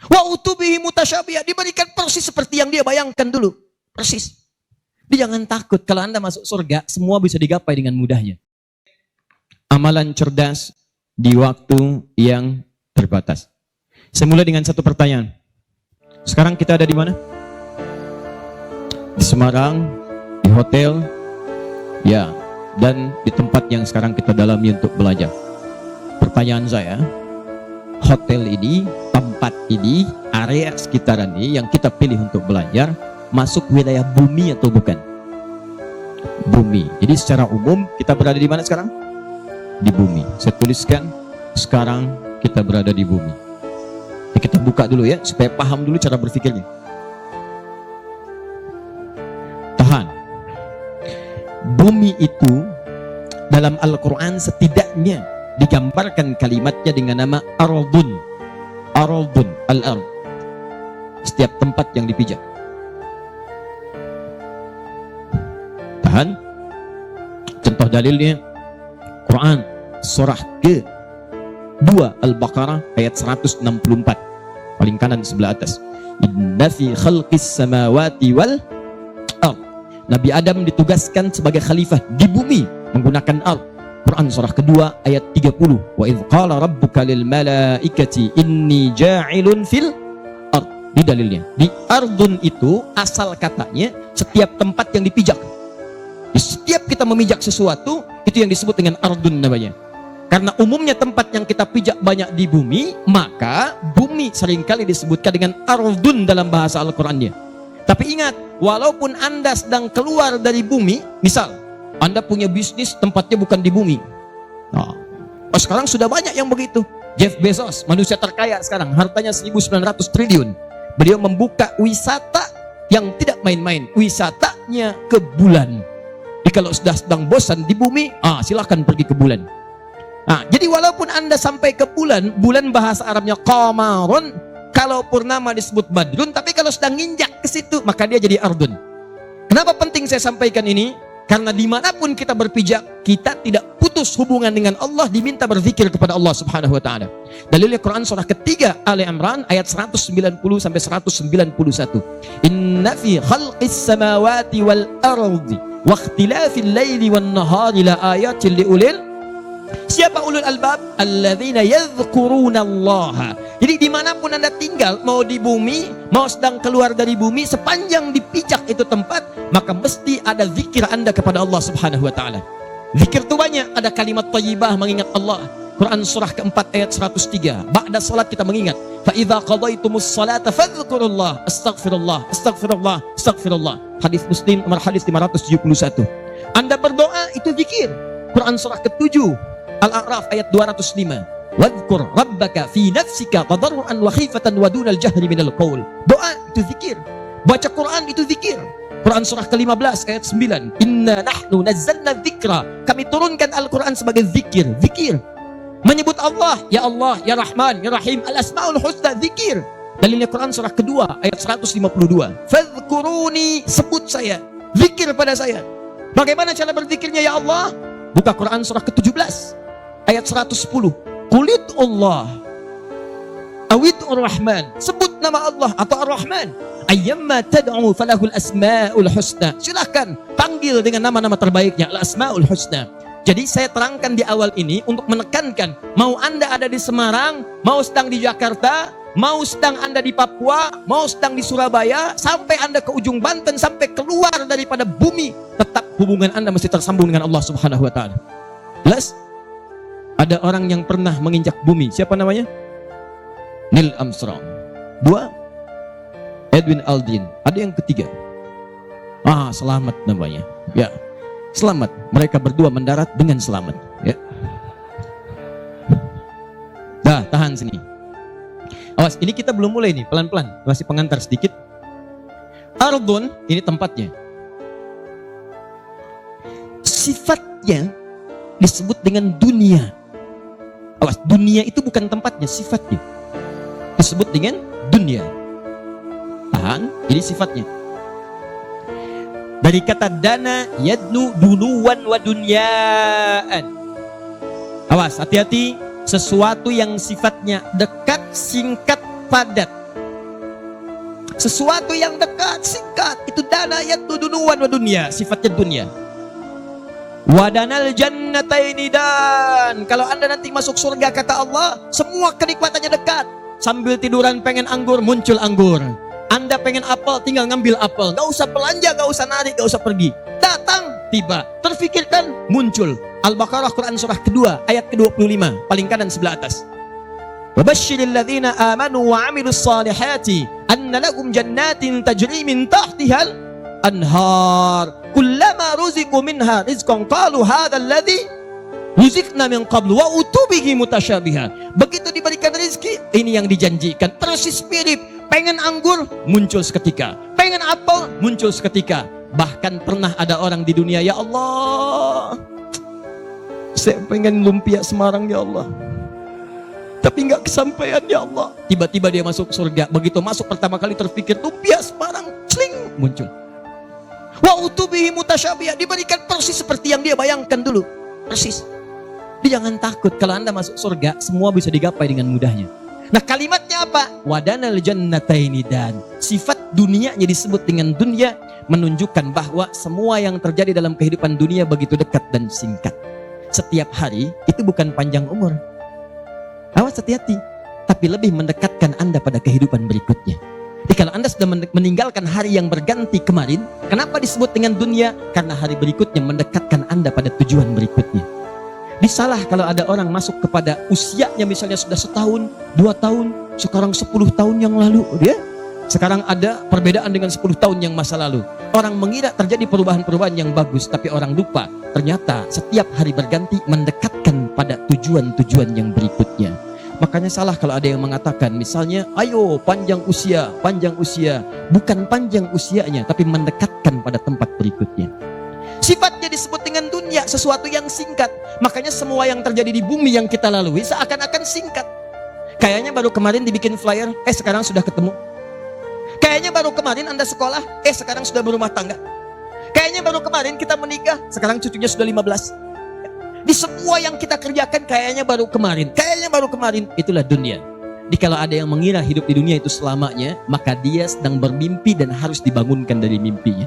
Wa utubihi mutasyabiha, diberikan persis seperti yang dia bayangkan dulu. Persis. Dia jangan takut kalau Anda masuk surga, semua bisa digapai dengan mudahnya. Amalan cerdas di waktu yang terbatas. Saya mulai dengan satu pertanyaan. Sekarang kita ada di mana? Di Semarang, di hotel, ya, dan di tempat yang sekarang kita dalami untuk belajar. Pertanyaan saya, hotel ini, tempat ini, area sekitaran ini yang kita pilih untuk belajar, masuk wilayah bumi atau bukan? Bumi. Jadi secara umum kita berada di mana sekarang? Di bumi. Saya tuliskan, sekarang kita berada di bumi. Ya, kita buka dulu ya, supaya paham dulu cara berpikirnya. Tahan. Bumi itu dalam Al-Quran setidaknya digambarkan kalimatnya dengan nama Ardun. Ardun, al-ard. Setiap tempat yang dipijak. Tahan. Contoh dalilnya Quran surah ke-2 Al-Baqarah ayat 164. Paling kanan sebelah atas. Inna fi khalqis samawati wal ard. Nabi Adam ditugaskan sebagai khalifah di bumi menggunakan ard. Quran surah kedua ayat 30. Wa idz qala rabbuka lil malaikati inni ja'ilun fil ard. Di dalilnya. Di ardun itu asal katanya setiap tempat yang dipijak. Di setiap kita memijak sesuatu, itu yang disebut dengan ardun namanya. Karena umumnya tempat yang kita pijak banyak di bumi, maka bumi seringkali disebutkan dengan ardun dalam bahasa Al-Qur'annya. Tapi ingat, walaupun Anda sedang keluar dari bumi, misal Anda punya bisnis tempatnya bukan di bumi. Nah, sekarang sudah banyak yang begitu. Jeff Bezos, manusia terkaya sekarang, hartanya 1.900 triliun. Beliau membuka wisata yang tidak main-main, wisatanya ke bulan. Jadi kalau sudah sedang bosan di bumi, silahkan pergi ke bulan. Jadi walaupun Anda sampai ke bulan, bulan bahasa Arabnya qamarun, kalau purnama disebut badrun, tapi kalau sedang nginjak ke situ, maka dia jadi ardun. Kenapa penting saya sampaikan ini? Karena dimanapun kita berpijak, kita tidak putus hubungan dengan Allah, diminta berzikir kepada Allah Subhanahu wa Ta'ala. Dalilnya Quran surah ketiga Ali Imran ayat 190 sampai 191. Inna fi khalqis samawati wal ardi wa ikhtilafil laili wan nahari la ayatin liulil. Siapa ulul albab? Alladzina yadhkuruna Allah. Jadi dimanapun Anda tinggal, mau di bumi, mau sedang keluar dari bumi, sepanjang dipijak itu tempat, maka mesti ada zikir Anda kepada Allah Subhanahu wa Ta'ala. Zikir itu banyak, ada kalimat thayyibah mengingat Allah. Quran surah keempat ayat 103. Ba'da salat kita mengingat. Fa idza qadaitumus salata fadhkurullah, astaghfirullah, astaghfirullah, astaghfirullah. Hadis Muslim nomor hadis 571. Anda berdoa itu zikir. Quran surah ke-7 Al-A'raf ayat 205. Wadhkur rabbaka fi nafsika tadarruan wa khifatan wa dunal jahri minal qaul. Doa itu zikir. Baca Quran itu zikir. Quran surah ke-15 ayat 9. Inna nahnu nazzalna dzikra. Kami turunkan Al-Quran sebagai zikir. Zikir. Menyebut Allah, ya Allah, ya Rahman, ya Rahim, al-asmaul husna, zikir. Dalilnya Quran surah kedua ayat 152. Fadhkuruni, sebut saya. Zikir pada saya. Bagaimana cara berzikirnya ya Allah? Buka Quran surah ke-17 ayat 110. Qulit Allah awid ar-Rahman, sebut nama Allah atau ar-Rahman. Ayyamma tad'u falahul asmaul husna. Silakan panggil dengan nama-nama terbaiknya, al-asmaul husna. Jadi saya terangkan di awal ini untuk menekankan, mau Anda ada di Semarang, mau sedang di Jakarta, mau sedang Anda di Papua, mau sedang di Surabaya, sampai Anda ke ujung Banten, sampai keluar daripada bumi, tetap hubungan Anda mesti tersambung dengan Allah Subhanahu wa Ta'ala. Jelas? Ada orang yang pernah menginjak bumi. Siapa namanya? Neil Armstrong. 2, Edwin Aldrin. Ada yang ketiga. Selamat namanya. Ya, selamat. Mereka berdua mendarat dengan selamat. Ya. Dah, tahan sini. Awas, ini kita belum mulai nih, pelan-pelan. Masih pengantar sedikit. Ardun, ini tempatnya. Sifatnya disebut dengan dunia. Awas, dunia itu bukan tempatnya, sifatnya disebut dengan dunia. Tahan, ini sifatnya. Dari kata dana yadnu dunuwan wa dunyaan. Awas, hati-hati. Sesuatu yang sifatnya dekat, singkat, padat. Sesuatu yang dekat, singkat. Itu dana yadudunuan wa dunia, sifatnya dunia. Wadanal jannataini, dan kalau anda nanti masuk surga kata Allah, semua kenikmatannya dekat. Sambil tiduran pengen anggur, muncul anggur. Anda pengen apel, tinggal ngambil apel. Gak usah belanja, gak usah narik, gak usah pergi. Datang, tiba. Terfikirkan, muncul. Al-Baqarah Quran surah kedua ayat ke-25, paling kanan sebelah atas. Wabashshiril ladzina amanu wa 'amilus salihati anna lahum jannatin tajri min tahtihal anhar kullama ruziqu minha rizqan qalu hadzal ladzi ruziqna min qablu wa utubihi mutasyabiha. Begitu diberikan rezeki, ini yang dijanjikan, persis mirip. Pengen anggur, muncul seketika. Pengen apel, muncul seketika. Bahkan pernah ada orang di dunia, ya Allah, saya pengen lumpia Semarang ya Allah, tapi nggak kesampaian ya Allah. Tiba-tiba dia masuk surga. Begitu masuk pertama kali terpikir lumpia Semarang, sling, muncul. Wa utubihi mutasyabiha, diberikan persis seperti yang dia bayangkan dulu, persis. Dia jangan takut, kalau anda masuk surga semua bisa digapai dengan mudahnya. Nah kalimatnya apa? Wadanal jannataini, dan sifat dunianya disebut dengan dunia, menunjukkan bahwa semua yang terjadi dalam kehidupan dunia begitu dekat dan singkat. Setiap hari itu bukan panjang umur. Awas, hati-hati. Tapi lebih mendekatkan anda pada kehidupan berikutnya. Jadi kalau anda sudah meninggalkan hari yang berganti kemarin, kenapa disebut dengan dunia? Karena hari berikutnya mendekatkan anda pada tujuan berikutnya. Disalah kalau ada orang masuk kepada usianya misalnya sudah 1 tahun, 2 tahun, sekarang 10 tahun yang lalu, dia sekarang ada perbedaan dengan 10 tahun yang masa lalu. Orang mengira terjadi perubahan-perubahan yang bagus, tapi orang lupa ternyata setiap hari berganti mendekatkan pada tujuan-tujuan yang berikutnya. Makanya salah kalau ada yang mengatakan misalnya, ayo panjang usia, bukan panjang usianya, tapi mendekatkan pada tempat berikutnya. Sifatnya disebut dengan dunia, sesuatu yang singkat. Makanya semua yang terjadi di bumi yang kita lalui seakan-akan singkat. Kayaknya baru kemarin dibikin flyer, sekarang sudah ketemu. Kayaknya baru kemarin anda sekolah, sekarang sudah berumah tangga. Kayaknya baru kemarin kita menikah, sekarang cucunya sudah 15. Di semua yang kita kerjakan kayaknya baru kemarin, itulah dunia. Jadi kalau ada yang mengira hidup di dunia itu selamanya, maka dia sedang bermimpi dan harus dibangunkan dari mimpinya.